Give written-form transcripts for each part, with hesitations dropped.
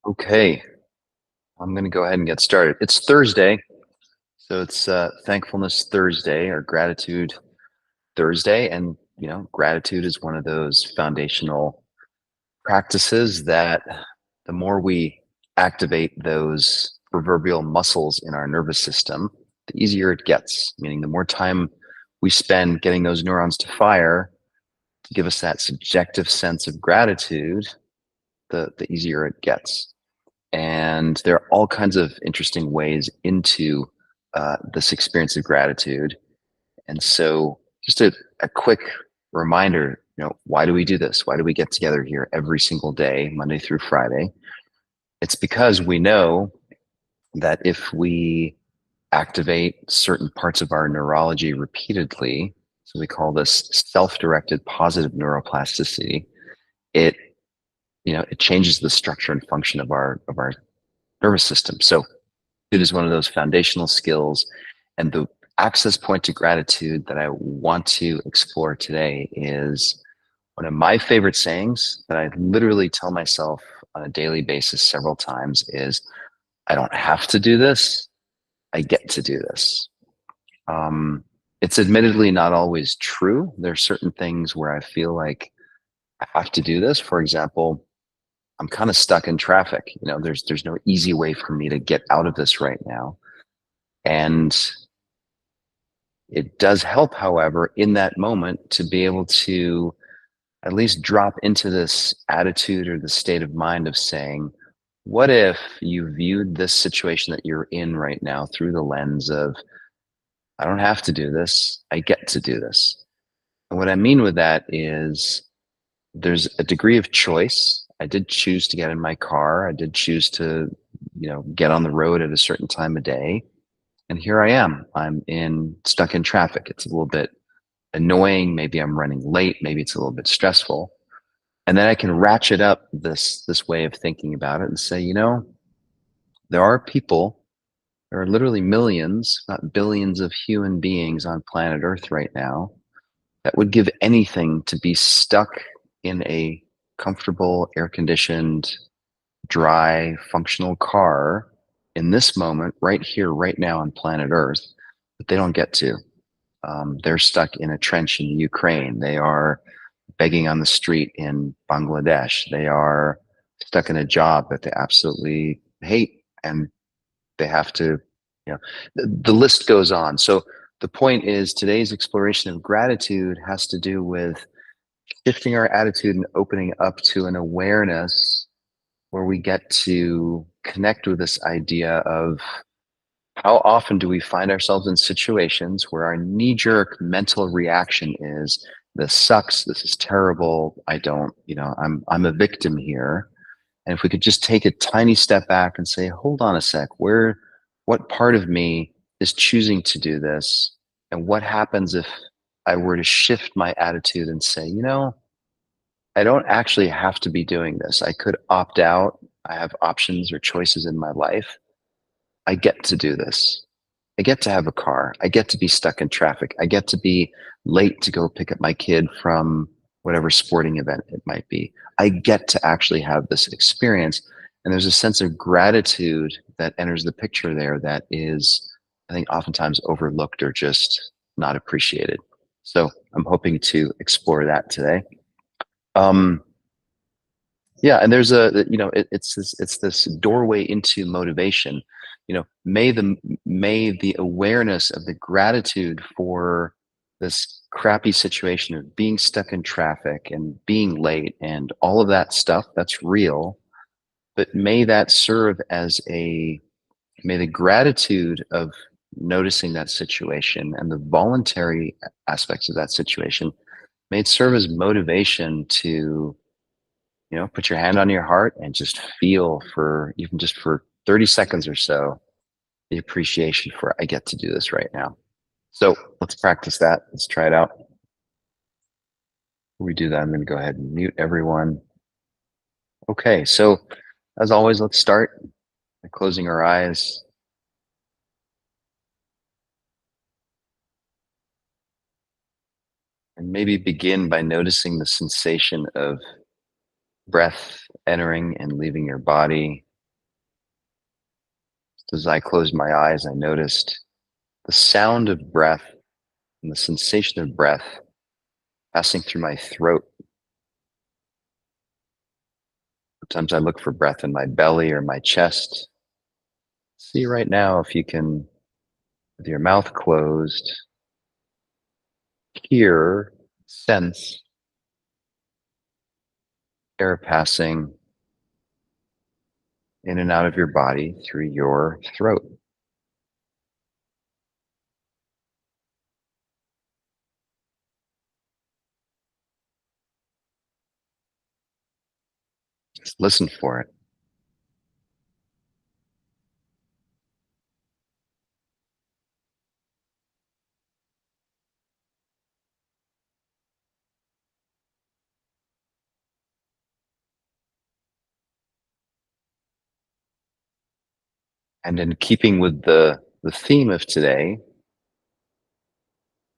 Okay, I'm going to go ahead and get started. It's Thursday, so it's Thankfulness Thursday or Gratitude Thursday. And, gratitude is one of those foundational practices that the more we activate those proverbial muscles in our nervous system, the easier it gets. Meaning, the more time we spend getting those neurons to fire to give us that subjective sense of gratitude, the easier it gets. And there are all kinds of interesting ways into this experience of gratitude. And so, just a quick reminder, why do we do this? Why do we get together here every single day, Monday through Friday? It's because we know that if we activate certain parts of our neurology repeatedly, so we call this self-directed positive neuroplasticity, it it changes the structure and function of our nervous system. So it is one of those foundational skills. And the access point to gratitude that I want to explore today is one of my favorite sayings that I literally tell myself on a daily basis several times is, I don't have to do this. I get to do this. Um, it's admittedly not always true. There are certain things where I feel like I have to do this. For example, I'm kind of stuck in traffic. There's no easy way for me to get out of this right now. And it does help, however, in that moment to be able to at least drop into this attitude or the state of mind of saying, what if you viewed this situation that you're in right now through the lens of, I don't have to do this, I get to do this. And what I mean with that is there's a degree of choice. I did choose to get in my car. I did choose to, get on the road at a certain time of day. And here I am. Stuck in traffic. It's a little bit annoying. Maybe I'm running late. Maybe it's a little bit stressful. And then I can ratchet up this way of thinking about it and say, there are people, there are literally millions, not billions of human beings on planet Earth right now that would give anything to be stuck in a comfortable, air-conditioned, dry, functional car in this moment, right here, right now on planet Earth, but they don't get to. They're stuck in a trench in Ukraine. They are begging on the street in Bangladesh. They are stuck in a job that they absolutely hate, and they have to, the list goes on. So the point is, today's exploration of gratitude has to do with shifting our attitude and opening up to an awareness where we get to connect with this idea of how often do we find ourselves in situations where our knee-jerk mental reaction is, this sucks, this is terrible, I don't, I'm a victim here. And if we could just take a tiny step back and say, hold on a sec, what part of me is choosing to do this? And what happens if I were to shift my attitude and say, I don't actually have to be doing this. I could opt out. I have options or choices in my life. I get to do this. I get to have a car. I get to be stuck in traffic. I get to be late to go pick up my kid from whatever sporting event it might be. I get to actually have this experience. And there's a sense of gratitude that enters the picture there that is, I think, oftentimes overlooked or just not appreciated. So I'm hoping to explore that today. Um, yeah, and there's it's this doorway into motivation. May the awareness of the gratitude for this crappy situation of being stuck in traffic and being late and all of that stuff that's real, but may the gratitude of noticing that situation and the voluntary aspects of that situation may it serve as motivation to put your hand on your heart and just feel for even just for 30 seconds or so, the appreciation for, I get to do this right now. So let's practice that. Let's try it out. Before we do that, I'm going to go ahead and mute everyone. Okay. So as always, let's start by closing our eyes. And maybe begin by noticing the sensation of breath entering and leaving your body. As I closed my eyes, I noticed the sound of breath and the sensation of breath passing through my throat. Sometimes I look for breath in my belly or my chest. See right now if you can, with your mouth closed, hear, sense air passing in and out of your body through your throat. Just listen for it. And in keeping with the theme of today,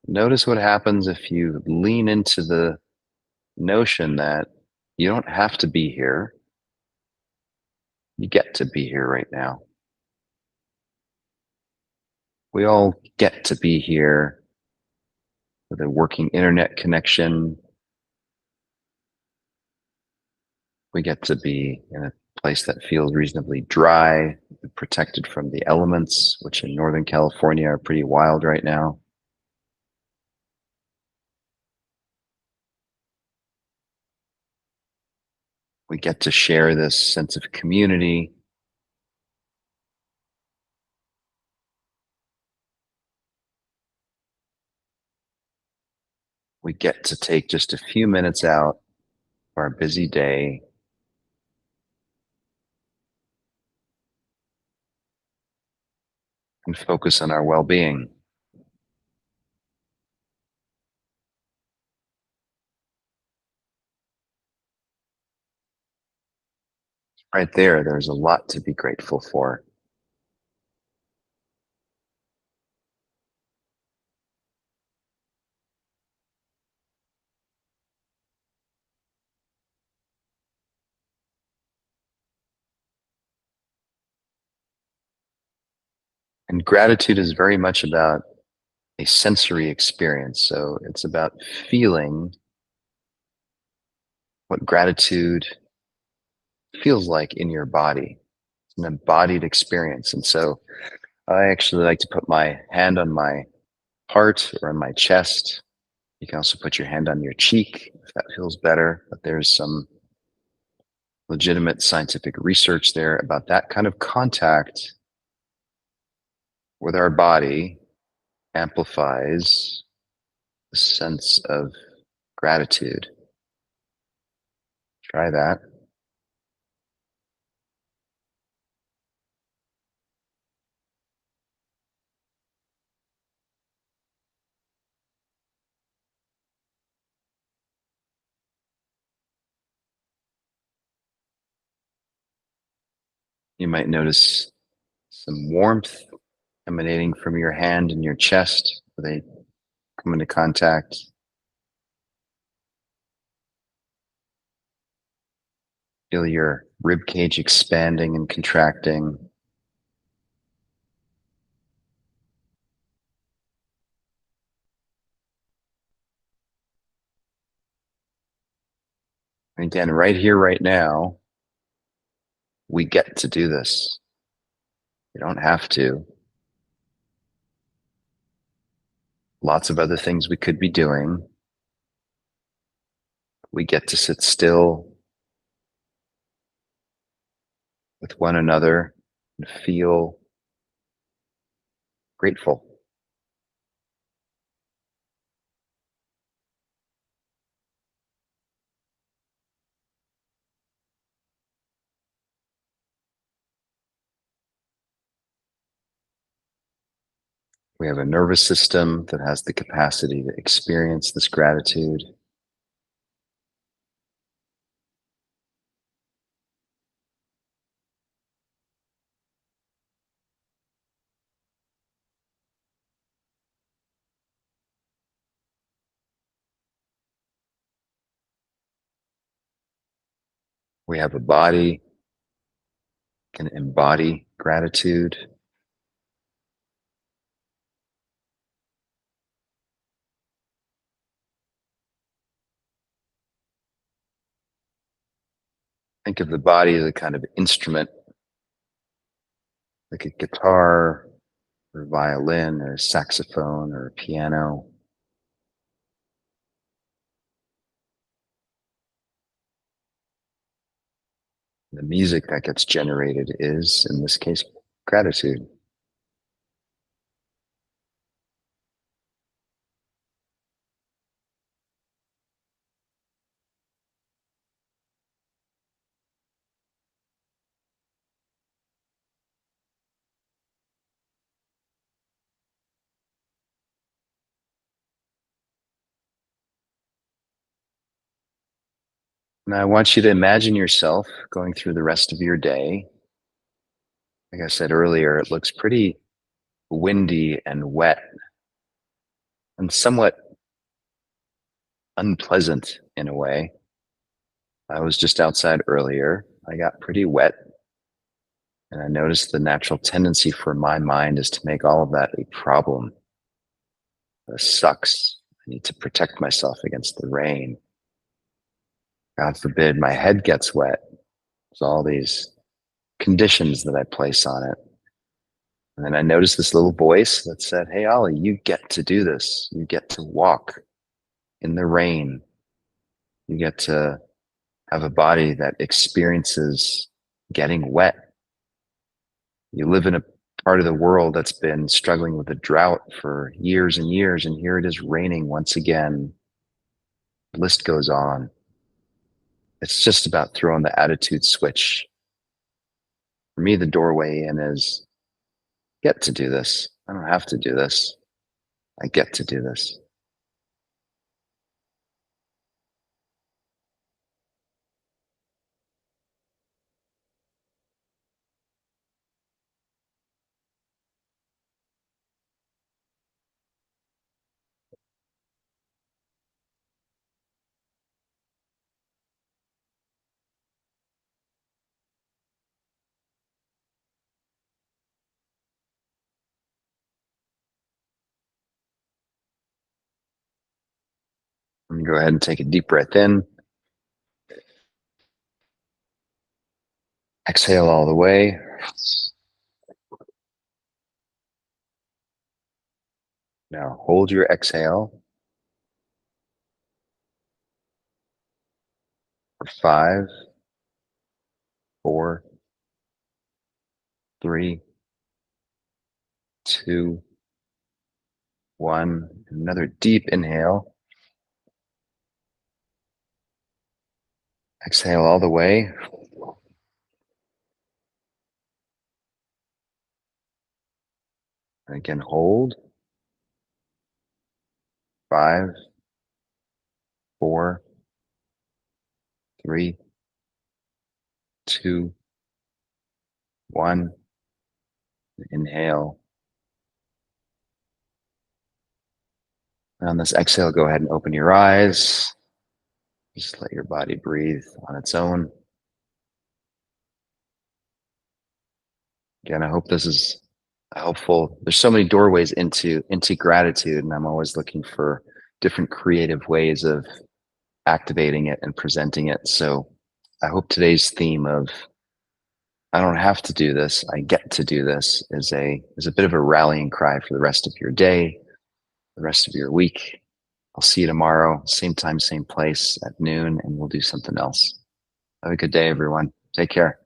notice what happens if you lean into the notion that you don't have to be here. You get to be here right now. We all get to be here with a working internet connection. We get to be in a place that feels reasonably dry, protected from the elements, which in Northern California are pretty wild right now. We get to share this sense of community. We get to take just a few minutes out of our busy day and focus on our well-being. Right there, there's a lot to be grateful for. And gratitude is very much about a sensory experience. So it's about feeling what gratitude feels like in your body. It's an embodied experience. And so I actually like to put my hand on my heart or on my chest. You can also put your hand on your cheek if that feels better. But there's some legitimate scientific research there about that kind of contact with our body amplifies the sense of gratitude. Try that. You might notice some warmth emanating from your hand and your chest where they come into contact. Feel your rib cage expanding and contracting. And again, right here, right now, we get to do this. You don't have to. Lots of other things we could be doing. We get to sit still with one another and feel grateful. We have a nervous system that has the capacity to experience this gratitude. We have a body can embody gratitude. Think of the body as a kind of instrument, like a guitar or violin or saxophone or piano. The music that gets generated is, in this case, gratitude. And I want you to imagine yourself going through the rest of your day. Like I said earlier, it looks pretty windy and wet and somewhat unpleasant in a way. I was just outside earlier. I got pretty wet, and I noticed the natural tendency for my mind is to make all of that a problem. This sucks. I need to protect myself against the rain. God forbid my head gets wet. There's all these conditions that I place on it. And then I noticed this little voice that said, "Hey, Ollie, you get to do this. You get to walk in the rain. You get to have a body that experiences getting wet. You live in a part of the world that's been struggling with a drought for years and years, and here it is raining once again." The list goes on. It's just about throwing the attitude switch. For me, the doorway in is get to do this. I don't have to do this. I get to do this. And go ahead and take a deep breath in. Exhale all the way. Now hold your exhale for 5, 4, 3, 2, 1. Another deep inhale. Exhale all the way. And again, hold. 5, 4, 3, 2, 1. Inhale. And on this exhale, go ahead and open your eyes. Just let your body breathe on its own. Again, I hope this is helpful. There's so many doorways into gratitude, and I'm always looking for different creative ways of activating it and presenting it. So I hope today's theme of I don't have to do this, I get to do this is a bit of a rallying cry for the rest of your day, the rest of your week. I'll see you tomorrow, same time, same place at noon, and we'll do something else. Have a good day, everyone. Take care.